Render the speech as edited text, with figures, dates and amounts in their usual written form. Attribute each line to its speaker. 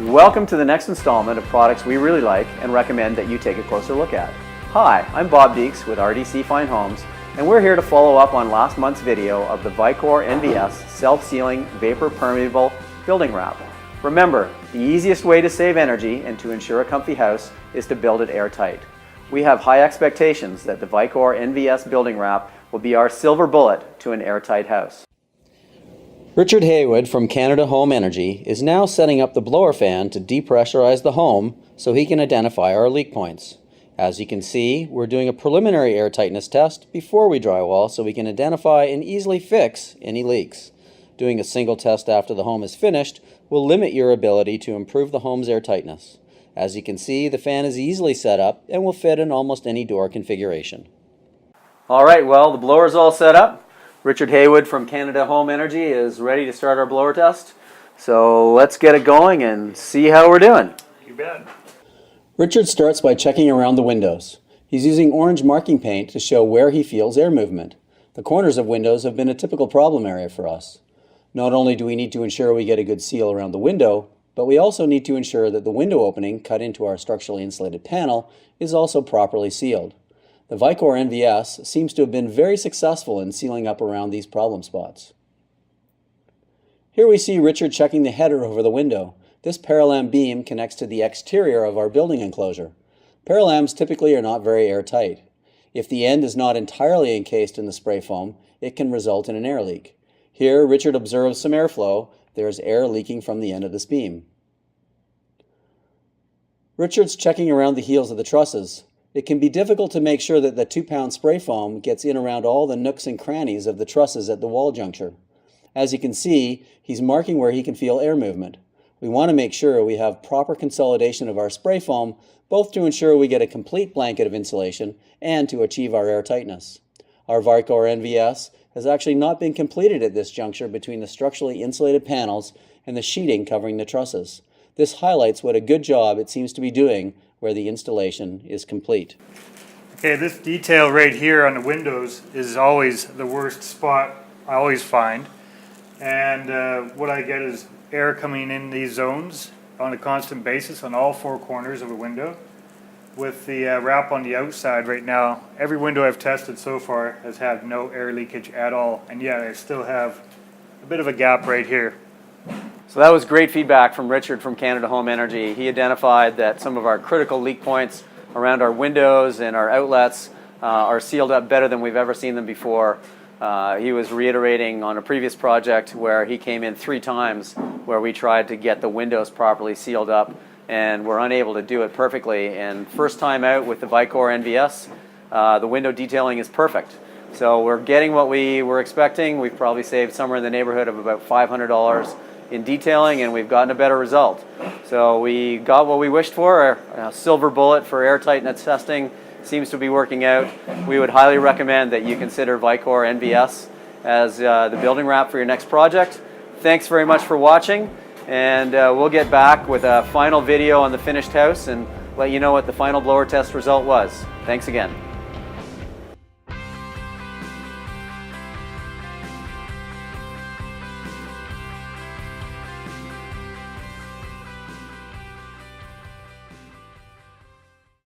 Speaker 1: Welcome to the next installment of products we really like and recommend that you take a closer look at. Hi, I'm Bob Deeks with RDC Fine Homes, and we're here to follow up on last month's video of the Vycor NVS self-sealing vapor permeable building wrap. Remember, the easiest way to save energy and to ensure a comfy house is to build it airtight. We have high expectations that the Vycor NVS building wrap will be our silver bullet to an airtight house. Richard Haywood from Canada Home Energy is now setting up the blower fan to depressurize the home so he can identify our leak points. As you can see, we're doing a preliminary air tightness test before we drywall so we can identify and easily fix any leaks. Doing a single test after the home is finished will limit your ability to improve the home's air tightness. As you can see, the fan is easily set up and will fit in almost any door configuration. Alright, well, the blower's all set up. Richard Haywood from Canada Home Energy is ready to start our blower test. So let's get it going and see how we're doing.
Speaker 2: You bet.
Speaker 1: Richard starts by checking around the windows. He's using orange marking paint to show where he feels air movement. The corners of windows have been a typical problem area for us. Not only do we need to ensure we get a good seal around the window, but we also need to ensure that the window opening cut into our structurally insulated panel is also properly sealed. The Vycor NVS seems to have been very successful in sealing up around these problem spots. Here we see Richard checking the header over the window. This parallam beam connects to the exterior of our building enclosure. Parallams typically are not very airtight. If the end is not entirely encased in the spray foam, it can result in an air leak. Here, Richard observes some airflow. There is air leaking from the end of this beam. Richard's checking around the heels of the trusses. It can be difficult to make sure that the 2-pound spray foam gets in around all the nooks and crannies of the trusses at the wall juncture. As you can see, he's marking where he can feel air movement. We want to make sure we have proper consolidation of our spray foam, both to ensure we get a complete blanket of insulation and to achieve our air tightness. Our Vycor NVS has actually not been completed at this juncture between the structurally insulated panels and the sheeting covering the trusses. This highlights what a good job it seems to be doing where the installation is complete.
Speaker 2: Okay, this detail right here on the windows is always the worst spot I always find. And what I get is air coming in these zones on a constant basis on all 4 corners of a window. With the wrap on the outside right now, every window I've tested so far has had no air leakage at all, and yet I still have a bit of a gap right here.
Speaker 1: So that was great feedback from Richard from Canada Home Energy. He identified that some of our critical leak points around our windows and our outlets are sealed up better than we've ever seen them before. He was reiterating on a previous project where he came in 3 times where we tried to get the windows properly sealed up and were unable to do it perfectly. And first time out with the Vycor NVS, the window detailing is perfect. So we're getting what we were expecting. We've probably saved somewhere in the neighborhood of about $500 in detailing, and we've gotten a better result. So we got what we wished for. Our silver bullet for air tightness testing seems to be working out. We would highly recommend that you consider Vycor NVS as the building wrap for your next project. Thanks very much for watching, and we'll get back with a final video on the finished house and let you know what the final blower test result was. Thanks again.